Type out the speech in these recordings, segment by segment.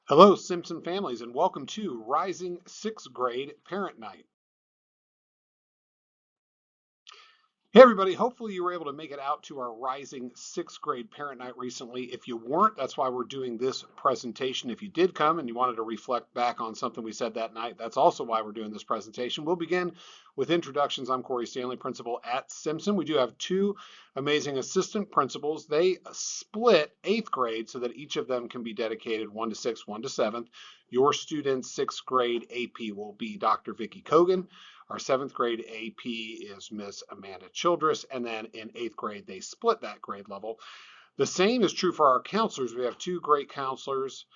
Hello, Simpson families, and welcome to Rising Sixth Grade Parent Night. Hey, everybody. Hopefully, you were able to make it out to our Rising Sixth Grade Parent Night recently. If you weren't, that's why we're doing this presentation. If you did come and you wanted to reflect back on something we said that night, that's also why we're doing this presentation. We'll begin with introductions. I'm Corey Stanley, principal at Simpson. We do have two amazing assistant principals. They split eighth grade so that each of them can be dedicated 1 to 6, 1 to 7th. Your student's sixth grade AP will be Dr. Vicki Kogan. Our seventh grade AP is Miss Amanda Childress, and then in eighth grade, they split that grade level. The same is true for our counselors. We have two great counselors,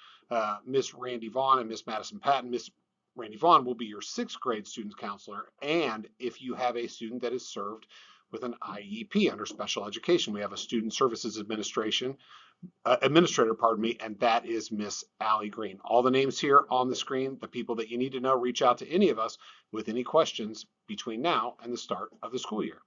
Miss Randy Vaughn and Miss Madison Patton. Miss Randy Vaughn will be your sixth grade students counselor, and if you have a student that is served with an IEP under special education, we have a student services administrator, and that is Miss Allie Green. All the names here on the screen, the people that you need to know, reach out to any of us with any questions between now and the start of the school year.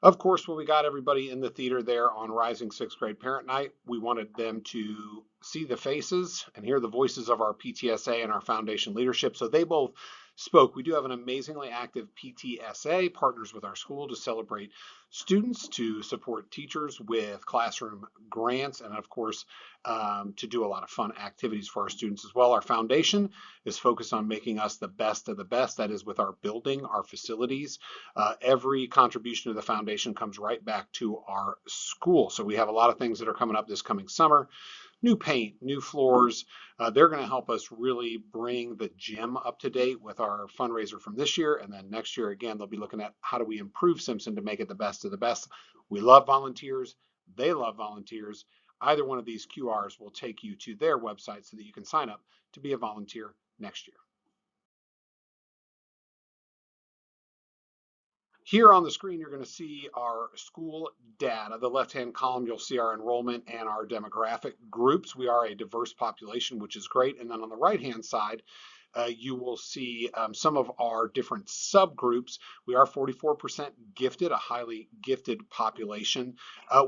Of course, when we got everybody in the theater there on Rising Sixth Grade Parent Night, we wanted them to see the faces and hear the voices of our PTSA and our foundation leadership. So they both spoke. We do have an amazingly active PTSA, partners with our school to celebrate students, to support teachers with classroom grants, and of course, to do a lot of fun activities for our students as well. Our foundation is focused on making us the best of the best. That is with our building, our facilities. Every contribution to the foundation comes right back to our school. So we have a lot of things that are coming up this coming summer. New paint, new floors. They're going to help us really bring the gym up to date with our fundraiser from this year. And then next year, again, they'll be looking at how do we improve Simpson to make it the best of the best. We love volunteers. They love volunteers. Either one of these QRs will take you to their website so that you can sign up to be a volunteer next year. Here on the screen, you're going to see our school data. The left-hand column, you'll see our enrollment and our demographic groups. We are a diverse population, which is great. And then on the right-hand side, you will see some of our different subgroups. We are 44% gifted, a highly gifted population.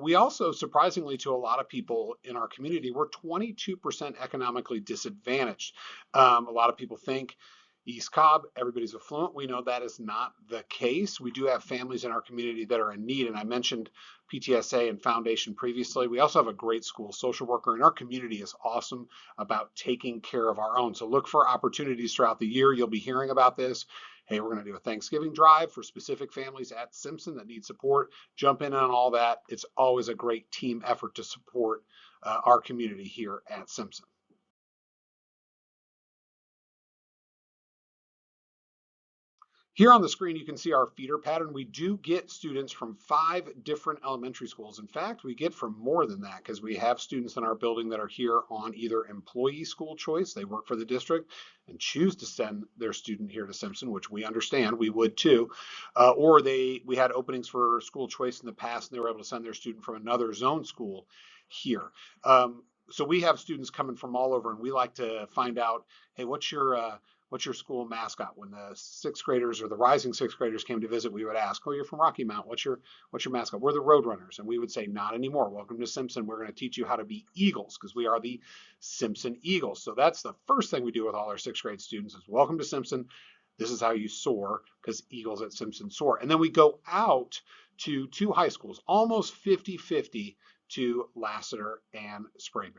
We also, surprisingly to a lot of people in our community, we're 22% economically disadvantaged. A lot of people think East Cobb, everybody's affluent. We know that is not the case. We do have families in our community that are in need, and I mentioned PTSA and Foundation previously. We also have a great school social worker, and our community is awesome about taking care of our own. So look for opportunities throughout the year. You'll be hearing about this. Hey, we're going to do a Thanksgiving drive for specific families at Simpson that need support. Jump in on all that. It's always a great team effort to support our community here at Simpson. Here on the screen, you can see our feeder pattern. We do get students from 5 different elementary schools. In fact, we get from more than that because we have students in our building that are here on either employee school choice, they work for the district and choose to send their student here to Simpson, which we understand, we would too, or we had openings for school choice in the past and they were able to send their student from another zone school here. So we have students coming from all over, and we like to find out, hey, what's your school mascot? When the sixth graders or the rising sixth graders came to visit, we would ask, oh, you're from Rocky Mount. What's your mascot? We're the Roadrunners. And we would say, not anymore. Welcome to Simpson. We're going to teach you how to be Eagles because we are the Simpson Eagles. So that's the first thing we do with all our sixth grade students is welcome to Simpson. This is how you soar because Eagles at Simpson soar. And then we go out to 2 high schools, almost 50-50 to Lassiter and Sprayberry.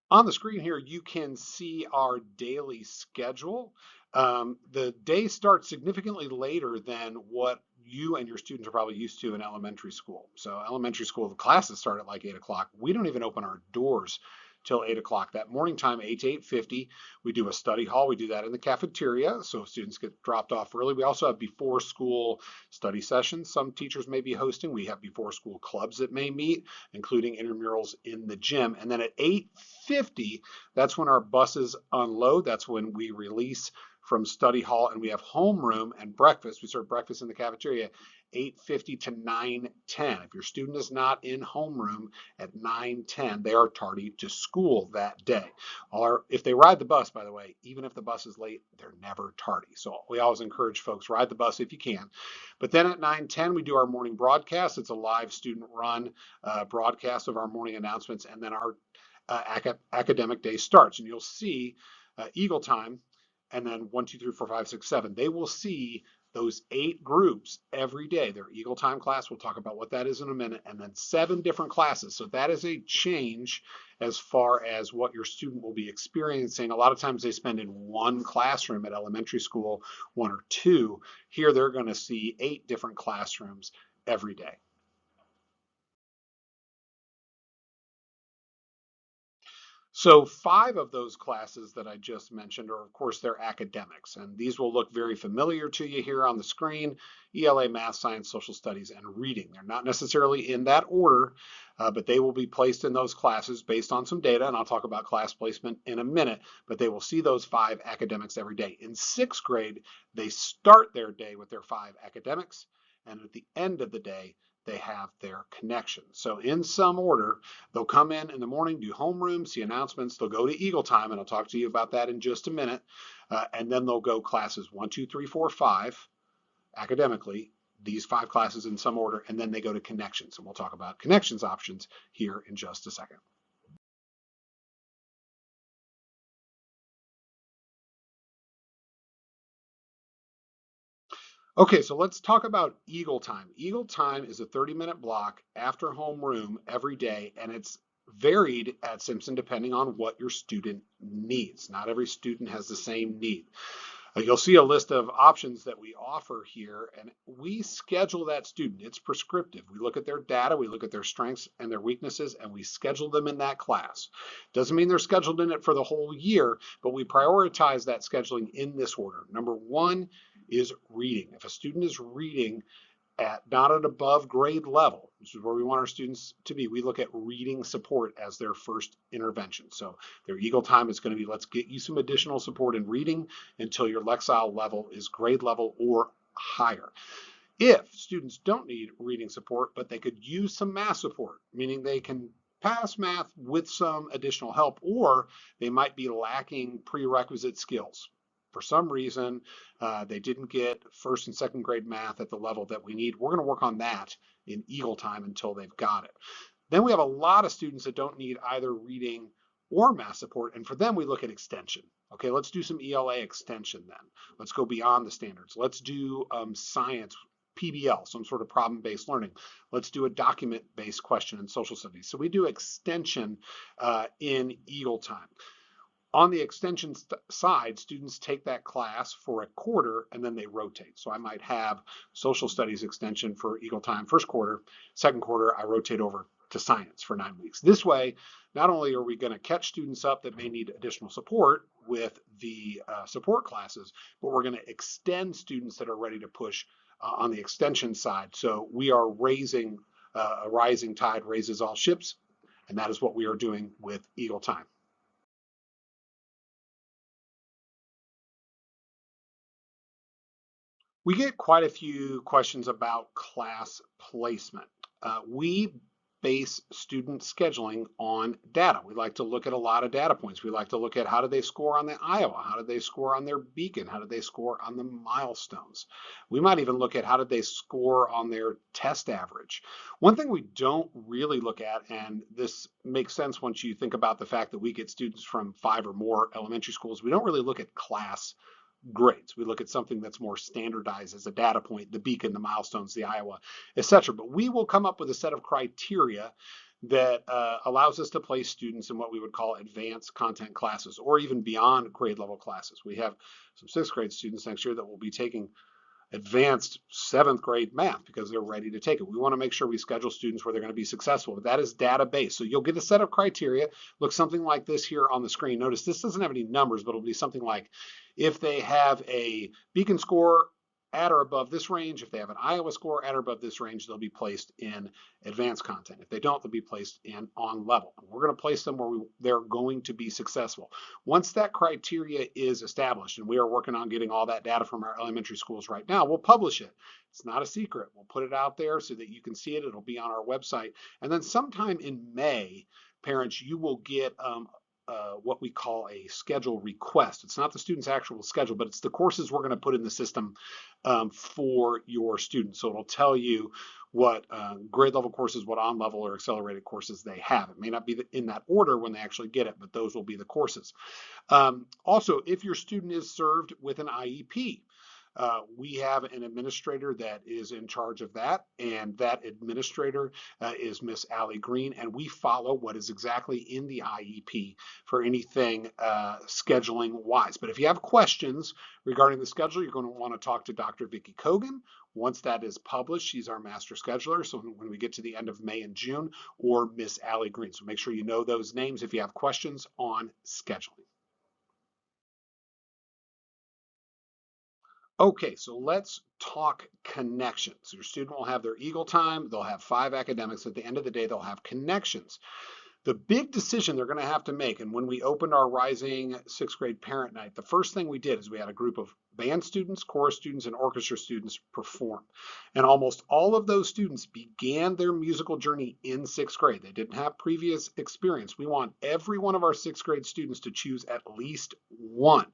On the screen here, you can see our daily schedule. The day starts significantly later than what you and your students are probably used to in elementary school. So elementary school, the classes start at like 8 o'clock. We don't even open our doors till 8 o'clock. That morning time, 8 to 8:50, we do a study hall. We do that in the cafeteria, so students get dropped off early. We also have before school study sessions some teachers may be hosting. We have before school clubs that may meet, including intramurals in the gym. And then at 8:50, that's when our buses unload. That's when we release from study hall, and we have homeroom and breakfast. We serve breakfast in the cafeteria 8:50 to 9:10. If your student is not in homeroom at 9:10, they are tardy to school that day. Or if they ride the bus, by the way, even if the bus is late, they're never tardy. So we always encourage folks, ride the bus if you can. But then at 9:10, we do our morning broadcast. It's a live student-run broadcast of our morning announcements, and then our academic day starts. And you'll see Eagle Time, and then 1, 2, 3, 4, 5, 6, 7. They will see those 8 groups every day. Their Eagle Time class, we'll talk about what that is in a minute, and then 7 different classes. So that is a change as far as what your student will be experiencing. A lot of times they spend in one classroom at elementary school, 1 or 2. Here they're going to see 8 different classrooms every day. So 5 of those classes that I just mentioned are, of course, they're academics, and these will look very familiar to you here on the screen: ELA, math, science, social studies, and reading. They're not necessarily in that order, but they will be placed in those classes based on some data, and I'll talk about class placement in a minute, but they will see those 5 academics every day. In 6th grade, they start their day with their 5 academics, and at the end of the day, they have their connections. So in some order, they'll come in the morning, do homeroom, see announcements. They'll go to Eagle Time, and I'll talk to you about that in just a minute. And then they'll go classes 1, 2, 3, 4, 5 academically, these 5 classes in some order, and then they go to connections. And we'll talk about connections options here in just a second. Okay, so let's talk about Eagle Time. Eagle Time is a 30-minute block after homeroom every day, and it's varied at Simpson depending on what your student needs. Not every student has the same need. You'll see a list of options that we offer here, and we schedule that student. It's prescriptive. We look at their data, we look at their strengths and their weaknesses, and we schedule them in that class. Doesn't mean they're scheduled in it for the whole year, but we prioritize that scheduling in this order. Number 1 is reading. If a student is reading at not at above grade level, which is where we want our students to be, we look at reading support as their first intervention. So their Eagle Time is going to be, let's get you some additional support in reading until your Lexile level is grade level or higher. If students don't need reading support, but they could use some math support, meaning they can pass math with some additional help, or they might be lacking prerequisite skills. For some reason, they didn't get 1st and 2nd grade math at the level that we need. We're going to work on that in Eagle Time until they've got it. Then we have a lot of students that don't need either reading or math support, and for them we look at extension. Okay, let's do some ELA extension then. Let's go beyond the standards. Let's do science, PBL, some sort of problem-based learning. Let's do a document-based question in social studies. So we do extension in Eagle Time. On the extension side, students take that class for a quarter and then they rotate. So I might have social studies extension for Eagle Time 1st quarter, 2nd quarter, I rotate over to science for 9 weeks. This way, not only are we going to catch students up that may need additional support with the support classes, but we're going to extend students that are ready to push on the extension side. So we are raising, a rising tide raises all ships, and that is what we are doing with Eagle Time. We get quite a few questions about class placement. We base student scheduling on data. We like to look at a lot of data points. We like to look at how did they score on the Iowa? How did they score on their Beacon? How did they score on the milestones? We might even look at how did they score on their test average. One thing we don't really look at, and this makes sense once you think about the fact that we get students from 5 or more elementary schools, we don't really look at class grades. We look at something that's more standardized as a data point, the Beacon, the milestones, the Iowa, etc. But we will come up with a set of criteria that allows us to place students in what we would call advanced content classes, or even beyond grade level classes. We have some 6th grade students next year that will be taking advanced 7th grade math because they're ready to take it. We want to make sure we schedule students where they're going to be successful, but that is data-based. So you'll get a set of criteria, look something like this here on the screen. Notice this doesn't have any numbers, but it'll be something like if they have a Beacon score at or above this range. If they have an Iowa score at or above this range, they'll be placed in advanced content. If they don't, they'll be placed in on level. We're going to place them where they're going to be successful. Once that criteria is established, and we are working on getting all that data from our elementary schools right now, we'll publish it. It's not a secret. We'll put it out there so that you can see it. It'll be on our website. And then sometime in May, parents, you will get what we call a schedule request. It's not the student's actual schedule, but it's the courses we're going to put in the system for your students. So it'll tell you what grade level courses, what on level or accelerated courses they have. It may not be in that order when they actually get it, but those will be the courses. Also, if your student is served with an IEP, we have an administrator that is in charge of that, and that administrator is Miss Allie Green, and we follow what is exactly in the IEP for anything scheduling wise. But if you have questions regarding the schedule, you're going to want to talk to Dr. Vicki Kogan. Once that is published, she's our master scheduler, so when we get to the end of May and June, or Miss Allie Green. So make sure you know those names if you have questions on scheduling. Okay, so let's talk connections. Your student will have their Eagle time. They'll have 5 academics. At the end of the day, they'll have connections. The big decision they're going to have to make, and when we opened our Rising 6th grade parent night, the first thing we did is we had a group of band students, chorus students, and orchestra students perform. And almost all of those students began their musical journey in 6th grade. They didn't have previous experience. We want every one of our 6th grade students to choose at least one.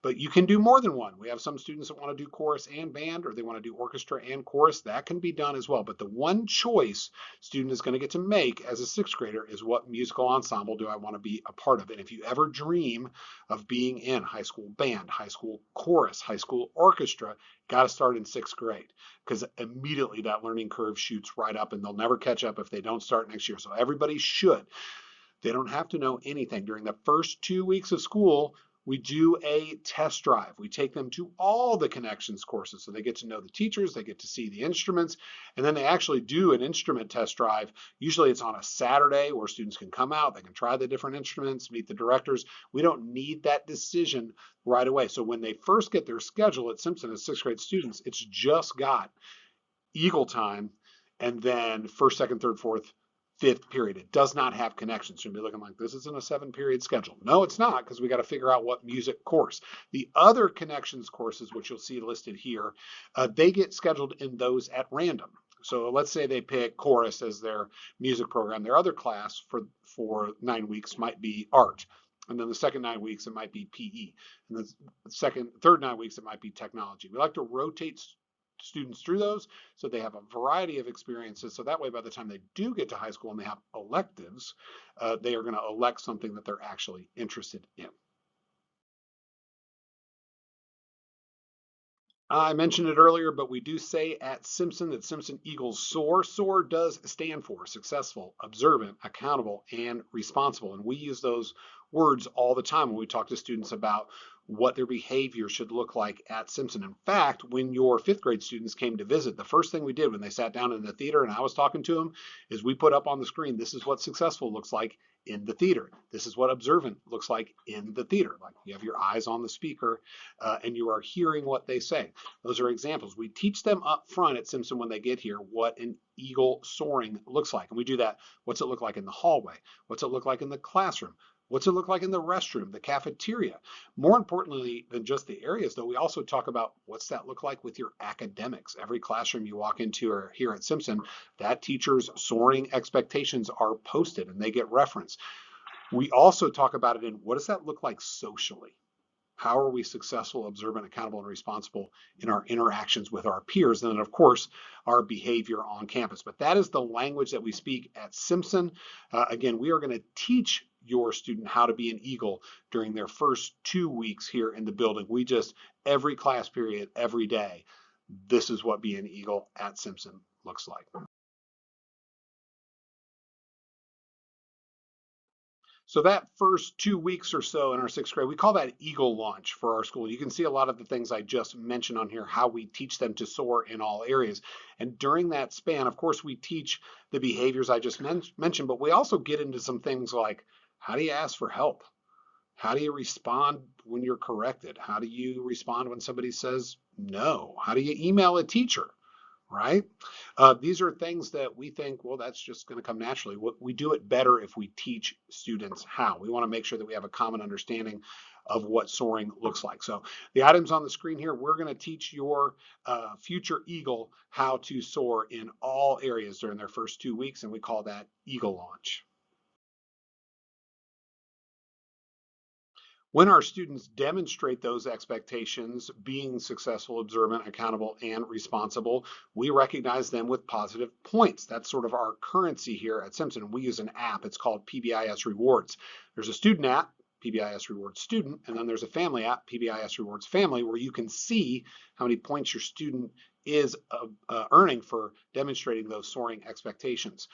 But you can do more than one. We have some students that want to do chorus and band, or they want to do orchestra and chorus. That can be done as well. But the one choice student is going to get to make as a 6th grader is what musical ensemble do I want to be a part of. And if you ever dream of being in high school band, high school chorus, high school orchestra, got to start in 6th grade, because immediately that learning curve shoots right up, and they'll never catch up if they don't start next year. So everybody should. They don't have to know anything. During the first 2 weeks of school, we do a test drive. We take them to all the connections courses, so they get to know the teachers, they get to see the instruments, and then they actually do an instrument test drive. Usually it's on a Saturday where students can come out, they can try the different instruments, meet the directors. We don't need that decision right away. So when they first get their schedule at Simpson as 6th grade students, it's just got Eagle time and then first, second, third, fourth, 5th period. It does not have connections. You'll be looking like, this isn't a 7-period schedule. No, it's not, because we got to figure out what music course. The other connections courses, which you'll see listed here, they get scheduled in those at random. So let's say they pick chorus as their music program. Their other class for 9 weeks might be art. And then the second 9 weeks, it might be PE. And the third 9 weeks, it might be technology. We like to rotate students through those so they have a variety of experiences, so that way by the time they do get to high school and they have electives, they are going to elect something that they're actually interested in. I mentioned it earlier, but we do say at Simpson that Simpson Eagles SOAR. SOAR does stand for successful, observant, accountable, and responsible. And we use those words all the time when we talk to students about what their behavior should look like at Simpson. In fact, when your 5th grade students came to visit, the first thing we did when they sat down in the theater and I was talking to them is we put up on the screen, this is what successful looks like in the theater. This is what observant looks like in the theater. Like, you have your eyes on the speaker and you are hearing what they say. Those are examples. We teach them up front at Simpson when they get here what an eagle soaring looks like. And we do that. What's it look like in the hallway? What's it look like in the classroom? What's it look like in the restroom, the cafeteria? More importantly than just the areas, though, we also talk about what's that look like with your academics. Every classroom you walk into or here at Simpson, that teacher's soaring expectations are posted and they get referenced. We also talk about it in what does that look like socially? How are we successful, observant, accountable, and responsible in our interactions with our peers? And then, of course, our behavior on campus. But that is the language that we speak at Simpson. Again, we are going to teach your student how to be an Eagle during their first 2 weeks here in the building. We just, every class period, every day, this is what being an Eagle at Simpson looks like. So that first 2 weeks or so in our 6th grade, we call that Eagle launch for our school. You can see a lot of the things I just mentioned on here, how we teach them to soar in all areas. And during that span, of course, we teach the behaviors I just mentioned, but we also get into some things like, how do you ask for help? How do you respond when you're corrected? How do you respond when somebody says no? How do you email a teacher? Right? These are things that we think, well, that's just going to come naturally. We do it better if we teach students how. We want to make sure that we have a common understanding of what soaring looks like. So the items on the screen here, we're going to teach your future Eagle how to soar in all areas during their first 2 weeks, and we call that Eagle Launch. When our students demonstrate those expectations, being successful, observant, accountable, and responsible, we recognize them with positive points. That's sort of our currency here at Simpson. We use an app. It's called PBIS Rewards. There's a student app, PBIS Rewards Student, and then there's a family app, PBIS Rewards Family, where you can see how many points your student is earning for demonstrating those soaring expectations.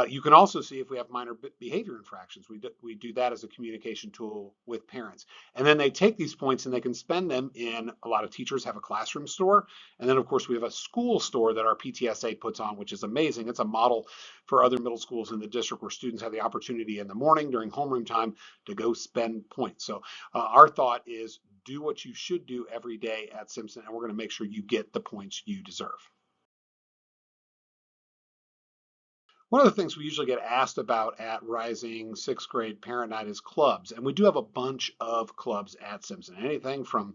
You can also see if we have minor behavior infractions. We do that as a communication tool with parents. And then they take these points and they can spend them in, a lot of teachers have a classroom store. And then of course we have a school store that our PTSA puts on, which is amazing. It's a model for other middle schools in the district where students have the opportunity in the morning during homeroom time to go spend points. So our thought is do what you should do every day at Simpson, and we're going to make sure you get the points you deserve. One of the things we usually get asked about at Rising sixth grade parent night is clubs. And we do have a bunch of clubs at Simpson. Anything from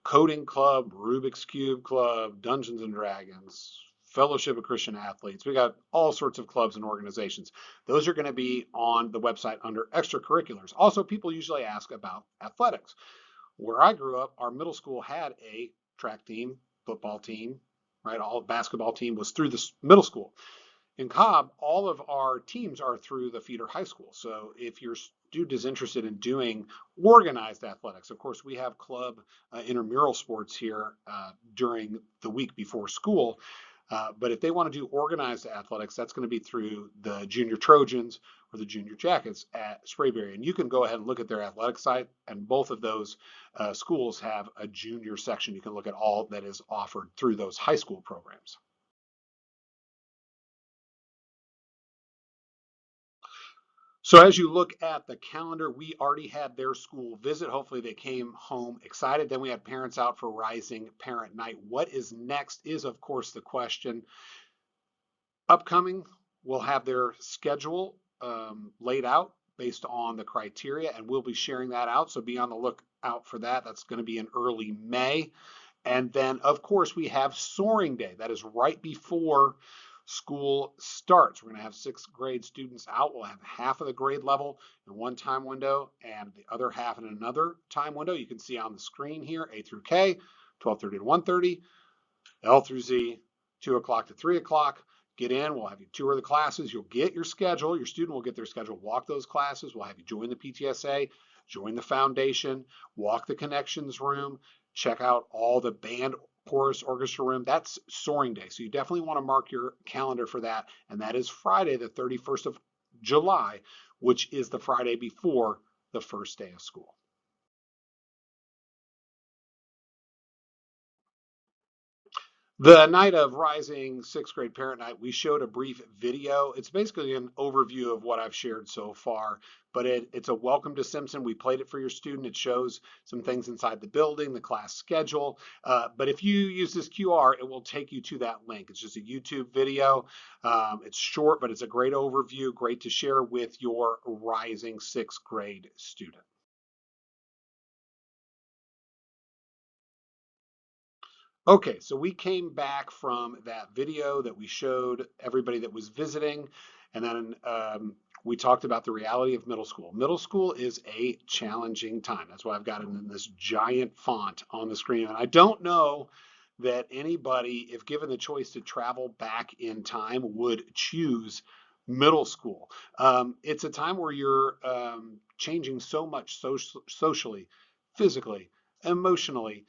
coding club, Rubik's Cube club, Dungeons and Dragons, Fellowship of Christian Athletes. We got all sorts of clubs and organizations. Those are going to be on the website under extracurriculars. Also, people usually ask about athletics. Where I grew up, our middle school had a track team, football team, right? All basketball team was through the middle school. In Cobb, all of our teams are through the feeder high school. So if your student is interested in doing organized athletics, of course, we have club intramural sports here during the week before school. But if they want to do organized athletics, that's going to be through the Junior Trojans or the Junior Jackets at Sprayberry. And you can go ahead and look at their athletic site, and both of those schools have a junior section. You can look at all that is offered through those high school programs. So as you look at the calendar, we already had their school visit. Hopefully they came home excited. Then we had parents out for Rising Parent Night. What is next is, of course, the question. Upcoming, we'll have their schedule laid out based on the criteria, and we'll be sharing that out. So be on the lookout for that. That's going to be in early May. And then, of course, we have Soaring Day. That is right before school starts. We're going to have sixth grade students out. We'll have half of the grade level in one time window and the other half in another time window. You can see on the screen here, A through K, 12:30 to 1:30, L through Z, 2 o'clock to 3 o'clock. Get in, we'll have you tour the classes. You'll get your schedule. Your student will get their schedule, walk those classes. We'll have you join the PTSA, join the foundation, walk the connections room, check out all the band, chorus, orchestra room. That's Soaring Day. So you definitely want to mark your calendar for that. And that is Friday, the 31st of July, which is the Friday before the first day of school. The night of Rising sixth grade parent night, we showed a brief video. It's basically an overview of what I've shared so far, but it's a welcome to Simpson. We played it for your student. It shows some things inside the building, the class schedule. But if you use this QR, it will take you to that link. It's just a YouTube video. It's short, but it's a great overview, great to share with your Rising sixth grade student. Okay, so we came back from that video that we showed everybody that was visiting, and then we talked about the reality of middle school. Middle school is a challenging time. That's why I've got it in this giant font on the screen. And I don't know that anybody, if given the choice to travel back in time, would choose middle school. It's a time where you're changing so much socially, physically, emotionally.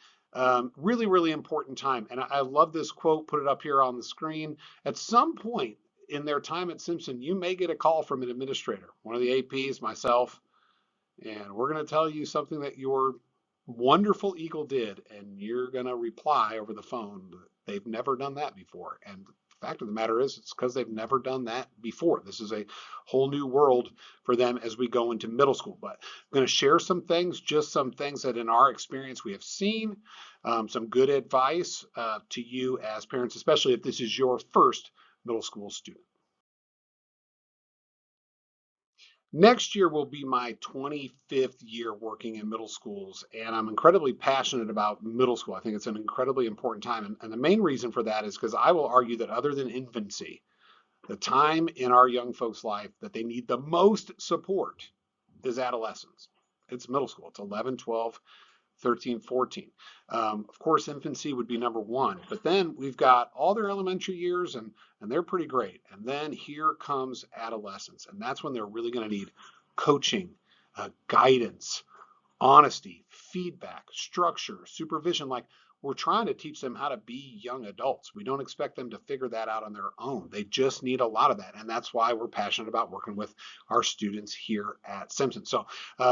Really, really important time. And I love this quote, put it up here on the screen. At some point in their time at Simpson, you may get a call from an administrator, one of the APs, myself, and we're going to tell you something that your wonderful Eagle did, and you're going to reply over the phone. They've never done that before. And fact of the matter is, it's because they've never done that before. This is a whole new world for them as we go into middle school. But I'm going to share some things, just some things that in our experience we have seen, some good advice to you as parents, especially if this is your first middle school student. Next year will be my 25th year working in middle schools, and I'm incredibly passionate about middle school. I think it's an incredibly important time. And the main reason for that is because I will argue that other than infancy, the time in our young folks' life that they need the most support is adolescence. It's middle school. It's 11, 12, 13, 14. Of course, infancy would be number one, but then we've got all their elementary years and they're pretty great. And then here comes adolescence, and that's when they're really going to need coaching, guidance, honesty, feedback, structure, supervision. Like, we're trying to teach them how to be young adults. We don't expect them to figure that out on their own. They just need a lot of that. And that's why we're passionate about working with our students here at Simpson. So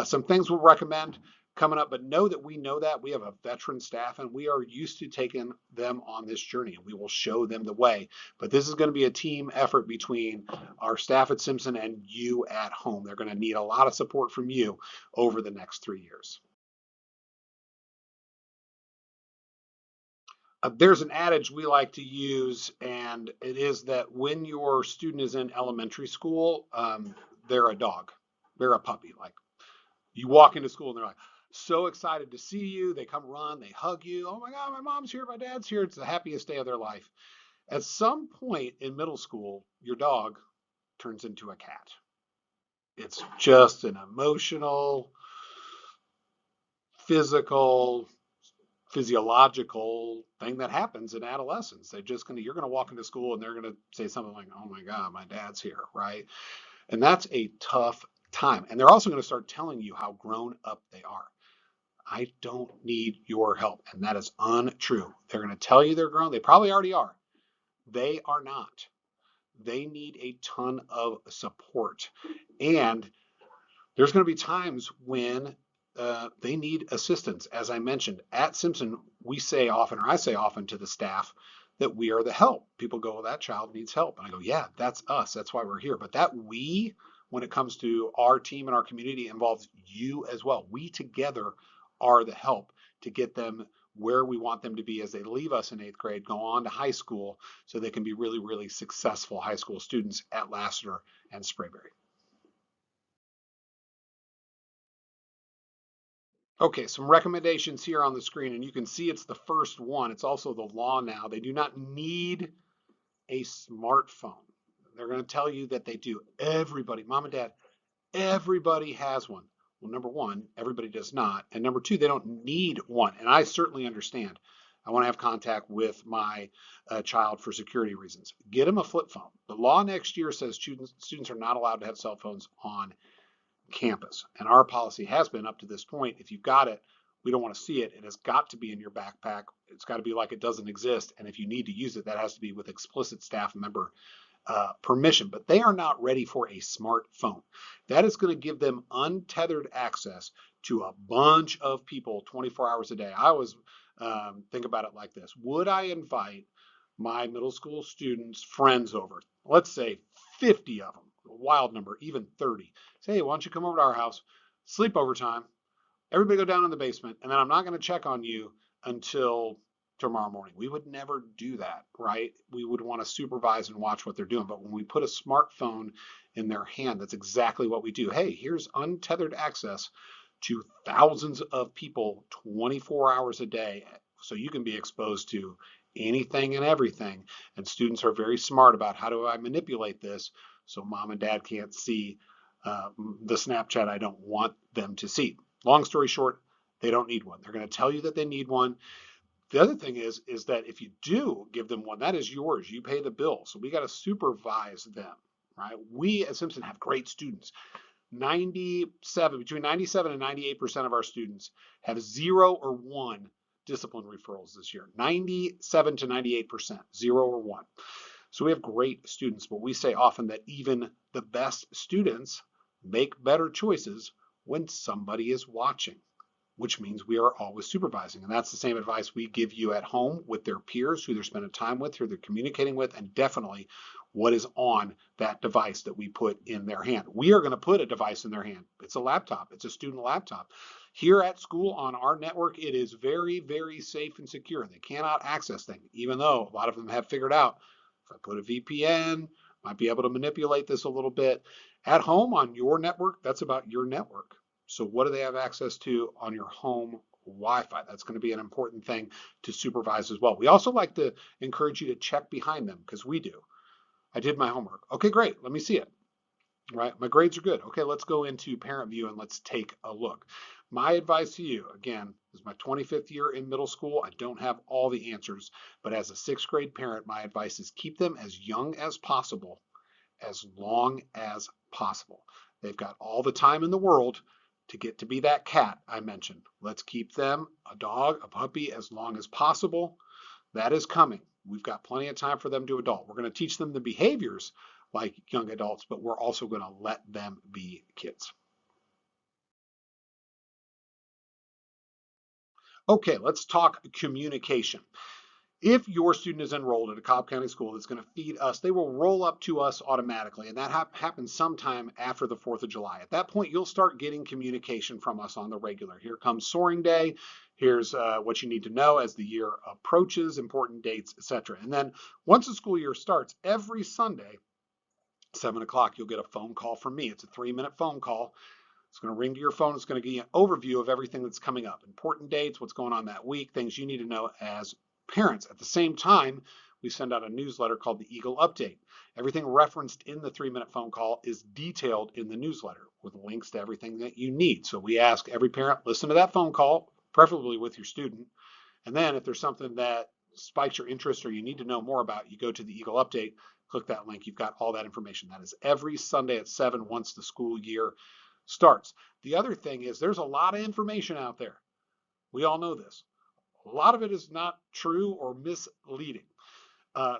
some things we'll recommend coming up, but know that we have a veteran staff and we are used to taking them on this journey, and we will show them the way. But this is going to be a team effort between our staff at Simpson and you at home. They're going to need a lot of support from you over the next 3 years. There's an adage we like to use, and it is that when your student is in elementary school, they're a dog, they're a puppy. Like, you walk into school and they're like so excited to see you. They come run, they hug you. Oh my God, my mom's here, my dad's here. It's the happiest day of their life. At some point in middle school, your dog turns into a cat. It's just an emotional, physical, physiological thing that happens in adolescence. You're gonna walk into school and they're gonna say something like, "Oh my God, my dad's here," right? And that's a tough time. And they're also gonna start telling you how grown up they are. I don't need your help, and that is untrue. They're gonna tell you they're grown. They probably already are. They are not. They need a ton of support, and there's going to be times when they need assistance. As I mentioned, at Simpson, we say often, or I say often to the staff, that we are the help. People go, "Well, that child needs help." And I go, "Yeah, that's us. That's why we're here." But that we, when it comes to our team and our community, involves you as well. We together are the help to get them where we want them to be as they leave us in 8th grade, go on to high school, so they can be really, really successful high school students at Lassiter and Sprayberry. Okay, some recommendations here on the screen, and you can see it's the first one. It's also the law now. They do not need a smartphone. They're going to tell you that they do. Everybody, mom and dad, everybody has one. Well, number one, everybody does not. And number two, they don't need one. And I certainly understand. I want to have contact with my child for security reasons. Get them a flip phone. The law next year says students are not allowed to have cell phones on campus. And our policy has been up to this point, if you've got it, we don't want to see it. It has got to be in your backpack. It's got to be like it doesn't exist. And if you need to use it, that has to be with explicit staff member permission. But they are not ready for a smartphone. That is going to give them untethered access to a bunch of people 24 hours a day. I always think about it like this. Would I invite my middle school students' friends over? Let's say 50 of them, a wild number, even 30. Say, "Hey, why don't you come over to our house, sleep over time, everybody go down in the basement, and then I'm not going to check on you until tomorrow morning." We would never do that, right? We would want to supervise and watch what they're doing. But when we put a smartphone in their hand, that's exactly what we do. Hey, here's untethered access to thousands of people 24 hours a day. So you can be exposed to anything and everything. And students are very smart about, how do I manipulate this so mom and dad can't see the Snapchat I don't want them to see. Long story short, they don't need one. They're going to tell you that they need one. The other thing is that if you do give them one, that is yours. You pay the bill. So we got to supervise them, right? We at Simpson have great students. Between 97 and 98% of our students have 0 or 1 discipline referrals this year. 97 to 98%, 0 or 1. So we have great students, but we say often that even the best students make better choices when somebody is watching. which means we are always supervising. And that's the same advice we give you at home with their peers, who they're spending time with, who they're communicating with, and definitely what is on that device that we put in their hand. We are going to put a device in their hand. It's a laptop. It's a student laptop. Here at school on our network, it is very, very safe and secure. They cannot access things, even though a lot of them have figured out if I put a VPN, might be able to manipulate this a little bit. At home on your network, that's about your network. So what do they have access to on your home Wi-Fi? That's going to be an important thing to supervise as well. We also like to encourage you to check behind them, because we do. I did my homework. Okay, great. Let me see it. Right? My grades are good. Okay, let's go into parent view and let's take a look. My advice to you, again, this is my 25th year in middle school. I don't have all the answers, but as a 6th grade parent, my advice is keep them as young as possible, as long as possible. They've got all the time in the world to get to be that cat I mentioned. Let's keep them a dog, a puppy, as long as possible. That is coming. We've got plenty of time for them to adult. We're going to teach them the behaviors like young adults, but we're also going to let them be kids. Okay, let's talk communication. If your student is enrolled at a Cobb County school that's going to feed us, they will roll up to us automatically, and that happens sometime after the 4th of July. At that point, you'll start getting communication from us on the regular. Here comes Soaring Day. Here's what you need to know as the year approaches, important dates, etc. And then once the school year starts, every Sunday, 7 o'clock, you'll get a phone call from me. It's a 3-minute phone call. It's going to ring to your phone. It's going to give you an overview of everything that's coming up, important dates, what's going on that week, things you need to know as parents. At the same time, we send out a newsletter called the Eagle Update. Everything referenced in the 3-minute phone call is detailed in the newsletter with links to everything that you need. So we ask every parent, listen to that phone call, preferably with your student. And then if there's something that spikes your interest or you need to know more about, you go to the Eagle Update, click that link. You've got all that information. That is every Sunday at 7 once the school year starts. The other thing is there's a lot of information out there. We all know this. A lot of it is not true or misleading.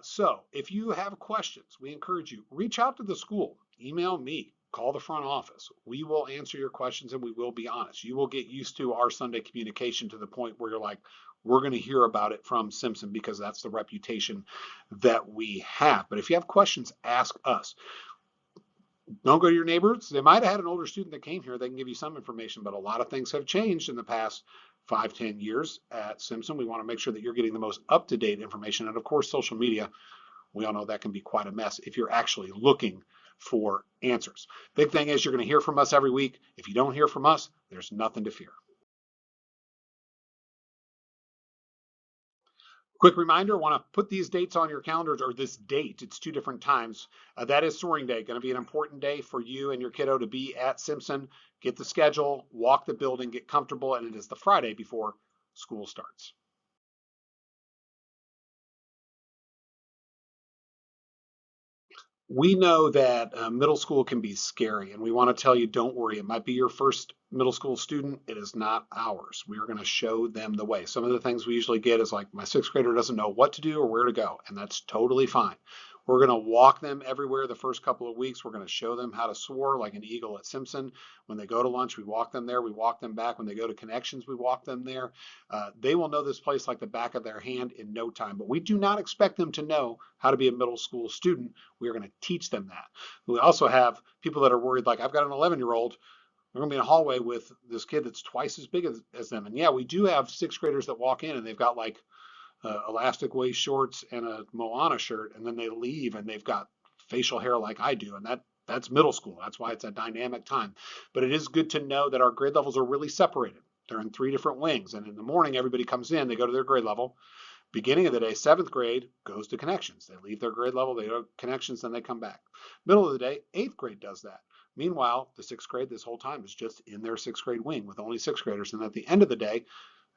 So if you have questions, we encourage you, reach out to the school, email me, call the front office. We will answer your questions and we will be honest. You will get used to our Sunday communication to the point where you're like, we're going to hear about it from Simpson, because that's the reputation that we have. But if you have questions, ask us. Don't go to your neighbors. They might have had an older student that came here. They can give you some information, but a lot of things have changed in the past 5-10 years at Simpson. We want to make sure that you're getting the most up-to-date information. And of course, social media, we all know that can be quite a mess if you're actually looking for answers. Big thing is you're going to hear from us every week. If you don't hear from us, there's nothing to fear. Quick reminder, I want to put these dates on your calendars, or this date, it's 2 different times. That is Soaring Day, going to be an important day for you and your kiddo to be at Simpson. Get the schedule, walk the building, get comfortable, and it is the Friday before school starts. We know that middle school can be scary, and we want to tell you, don't worry. It might be your first middle school student. It is not ours. We are going to show them the way. Some of the things we usually get is like, my 6th grader doesn't know what to do or where to go, and that's totally fine. We're going to walk them everywhere the first couple of weeks. We're going to show them how to soar like an eagle at Simpson. When they go to lunch, we walk them there. We walk them back. When they go to Connections, we walk them there. They will know this place like the back of their hand in no time. But we do not expect them to know how to be a middle school student. We are going to teach them that. We also have people that are worried, like, I've got an 11-year-old. We're going to be in a hallway with this kid that's twice as big as them. And yeah, we do have 6th graders that walk in and they've got like elastic waist shorts and a Moana shirt, and then they leave and they've got facial hair like I do, and that's middle school. That's why it's a dynamic time. But it is good to know that our grade levels are really separated. They're in 3 different wings, and in the morning everybody comes in, they go to their grade level. Beginning of the day, 7th grade goes to Connections. They leave their grade level, they go to Connections, then they come back. Middle of the day, 8th grade does that. Meanwhile, the 6th grade this whole time is just in their 6th grade wing with only 6th graders, and at the end of the day,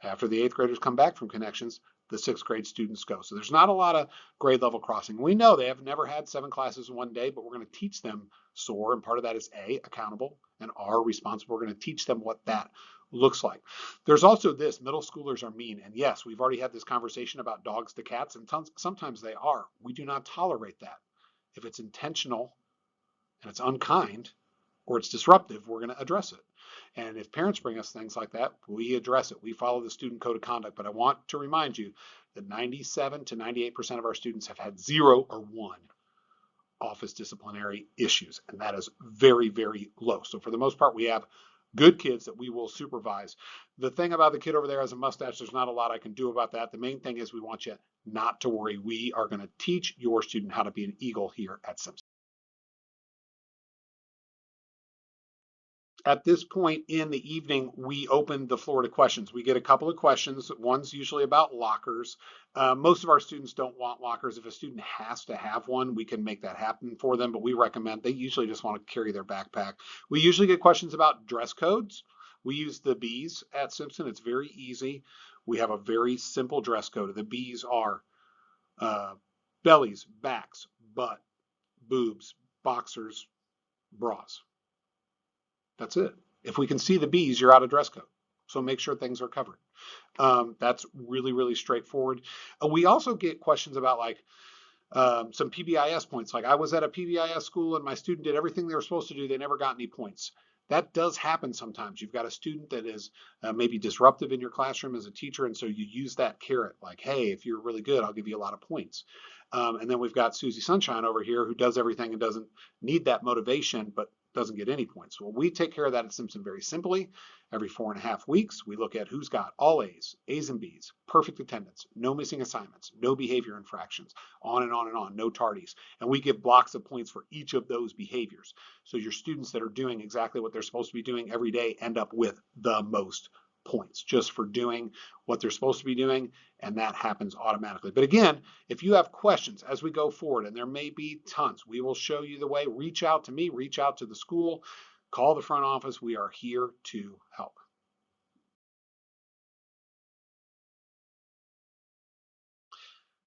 after the 8th graders come back from Connections, the 6th grade students go. So there's not a lot of grade level crossing. We know they have never had 7 classes in one day, but we're going to teach them SOAR, and part of that is A, accountable, and R, responsible. We're going to teach them what that looks like. There's also this, middle schoolers are mean. And yes, we've already had this conversation about dogs to cats, and sometimes they are. We do not tolerate that. If it's intentional and it's unkind, or it's disruptive, we're going to address it. And if parents bring us things like that, we address it. We follow the student code of conduct. But I want to remind you that 97 to 98% of our students have had 0 or 1 office disciplinary issues, and that is very, very low. So for the most part, we have good kids that we will supervise. The thing about the kid over there has a mustache, there's not a lot I can do about that. The main thing is we want you not to worry. We are going to teach your student how to be an eagle here at Simpson. At this point in the evening, we open the floor to questions. We get a couple of questions. One's usually about lockers. Most of our students don't want lockers. If a student has to have one, we can make that happen for them, but we recommend they usually just want to carry their backpack. We usually get questions about dress codes. We use the B's at Simpson. It's very easy. We have a very simple dress code. The B's are bellies, backs, butt, boobs, boxers, bras. That's it. If we can see the B's, you're out of dress code. So make sure things are covered. That's really, really straightforward. We also get questions about like some PBIS points. Like I was at a PBIS school and my student did everything they were supposed to do. They never got any points. That does happen sometimes. You've got a student that is maybe disruptive in your classroom as a teacher, and so you use that carrot, like, hey, if you're really good, I'll give you a lot of points. And then we've got Susie Sunshine over here who does everything and doesn't need that motivation, but doesn't get any points. Well, we take care of that at Simpson very simply. Every 4.5 weeks, we look at who's got all A's, A's and B's, perfect attendance, no missing assignments, no behavior infractions, on and on and on, no tardies. And we give blocks of points for each of those behaviors. So your students that are doing exactly what they're supposed to be doing every day end up with the most points just for doing what they're supposed to be doing, and that happens automatically. But again, if you have questions as we go forward, and there may be tons, we will show you the way. Reach out to me, reach out to the school, call the front office. We are here to help.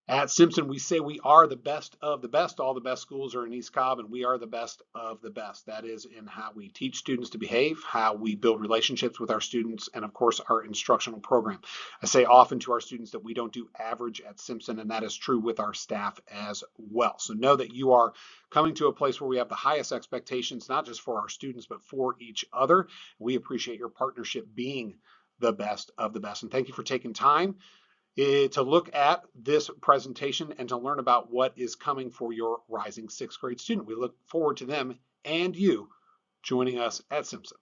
At Simpson, we say we are the best of the best. All the best schools are in East Cobb, and we are the best of the best. That is in how we teach students to behave, how we build relationships with our students, and of course, our instructional program. I say often to our students that we don't do average at Simpson, and that is true with our staff as well. So know that you are coming to a place where we have the highest expectations, not just for our students, but for each other. We appreciate your partnership being the best of the best. And thank you for taking time to look at this presentation and to learn about what is coming for your rising 6th grade student. We look forward to them and you joining us at Simpson.